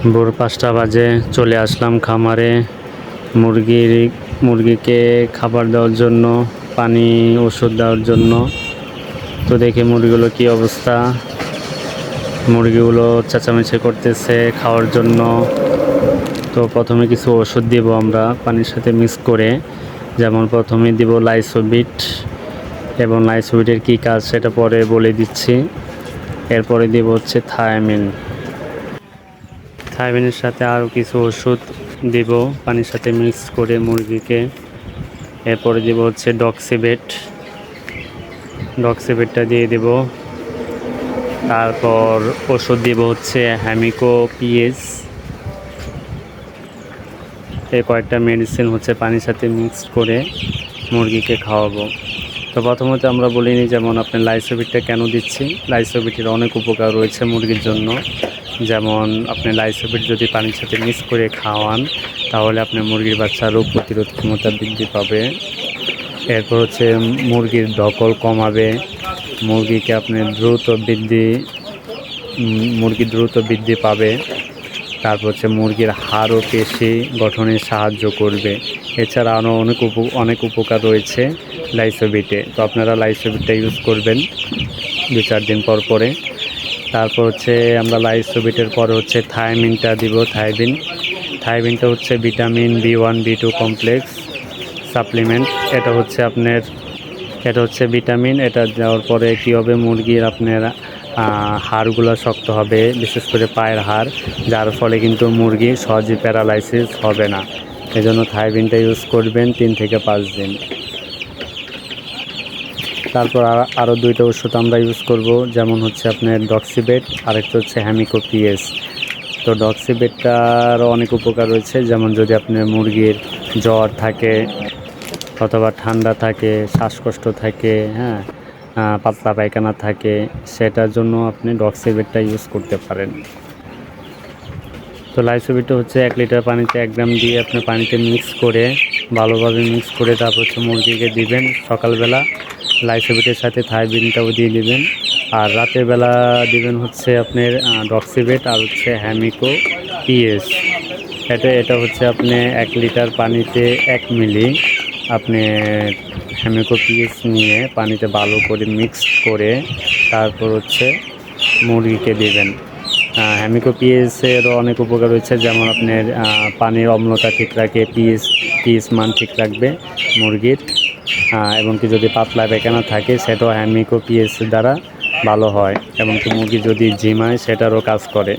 ভোর ৫টা বাজে চলে আসলাম খামারে মুরগিকে খাবার দেওয়ার জন্য, পানি ওষুধ দেওয়ার জন্য। তো দেখি মুরগিগুলো কি অবস্থা। মুরগিগুলো চেঁচামেচি করতেছে খাওয়ার জন্য। তো প্রথমে কিছু ওষুধ দিব আমরা পানির সাথে মিক্স করে, যেমন প্রথমে দিব লাইসোবিট, এবং লাইসোবিটের কী কাজ সেটা পরে বলে দিচ্ছি। এরপরে দিব হচ্ছে থায়ামিনের সাথে আরও কিছু ওষুধ দিব পানির সাথে মিক্স করে মুরগিকে। এরপরে দিব হচ্ছে ডক্সিবেটটা দিয়ে দেব। তারপর ওষুধ দিব হচ্ছে হ্যামিকো পিএস। এই কয়েকটা মেডিসিন হচ্ছে পানির সাথে মিক্স করে মুরগিকে খাওয়াবো। তো প্রথমত আমরা বলিনি, যেমন আপনি লাইসোবিটটা কেন দিচ্ছি। লাইসোবিটের অনেক উপকার রয়েছে মুরগির জন্য। যেমন আপনি লাইসোবিট যদি পানির সাথে মিক্স করে খাওয়ান, তাহলে আপনার মুরগির বাচ্চা রোগ প্রতিরোধ ক্ষমতা বৃদ্ধি পাবে। এরপর হচ্ছে মুরগির ধকল কমাবে, মুরগিকে আপনি মুরগি দ্রুত বৃদ্ধি পাবে। তারপর হচ্ছে মুরগির হাড় ও পেশি গঠনে সাহায্য করবে। এছাড়া আরও অনেক উপকার রয়েছে লাইসোবিটে। তো আপনারা লাইসোবিটটা ইউজ করবেন 2-4 দিন পরে। তারপর হচ্ছে আমরা লাইসোবিটের পরে হচ্ছে থায়ামিনটা দিব। থায়ামিনটা হচ্ছে vitamin B1 B2 complex supplement. এটা হচ্ছে ভিটামিন। এটা দেওয়ার পরে কী হবে, মুরগির আপনার হাড়গুলো শক্ত হবে, বিশেষ করে পায়ের হাড়, যার ফলে কিন্তু মুরগি সহজে প্যারালাইসিস হবে না। এজন্য থায়ামিনটা ইউজ করবেন 3 থেকে 5 দিন। তারপর আরও 2টা ওষুধ আমরা ইউজ করব, যেমন হচ্ছে আপনার ডক্সিবেট, আরেকটা হচ্ছে হ্যামিকো পিএস। তো ডক্সিবেটটারও অনেক উপকার রয়েছে, যেমন যদি আপনার মুরগির জ্বর থাকে অথবা ঠান্ডা থাকে, শ্বাসকষ্ট থাকে, পাতলা পায়খানা থাকে, সেটার জন্য আপনি ডক্সিবেটটা ইউজ করতে পারেন। তো লাইসোবিটটা হচ্ছে 1 লিটার পানিতে 1 গ্রাম দিয়ে আপনি পানিতে ভালোভাবে মিক্স করে তারপর হচ্ছে মুরগিকে দিবেন সকালবেলা। লাইসোবিটের সাথে থায়ামিনটাও দিয়ে দিবেন। আর রাতের বেলা দিবেন হচ্ছে আপনার ডক্সিবেট আর হচ্ছে হ্যামিকো পিএস। এটা হচ্ছে আপনি 1 লিটার পানিতে 1 মিলি আপনি হ্যামিকো পিএস নিয়ে পানিতে ভালো করে মিক্স করে তারপর হচ্ছে মুরগিকে দেবেন। হ্যামিকো পিএসেরও অনেক উপকার রয়েছে, যেমন আপনার পানির অম্লতা ঠিক রাখে, পিএস মান ঠিক রাখবে মুরগির। এবং কি যদি পাতলা পায়খানা থাকে, সেটাও হ্যামিকো পিএস দ্বারা ভালো হয়। এবং কি মুরগি যদি ঝিমায়, সেটারও কাজ করে।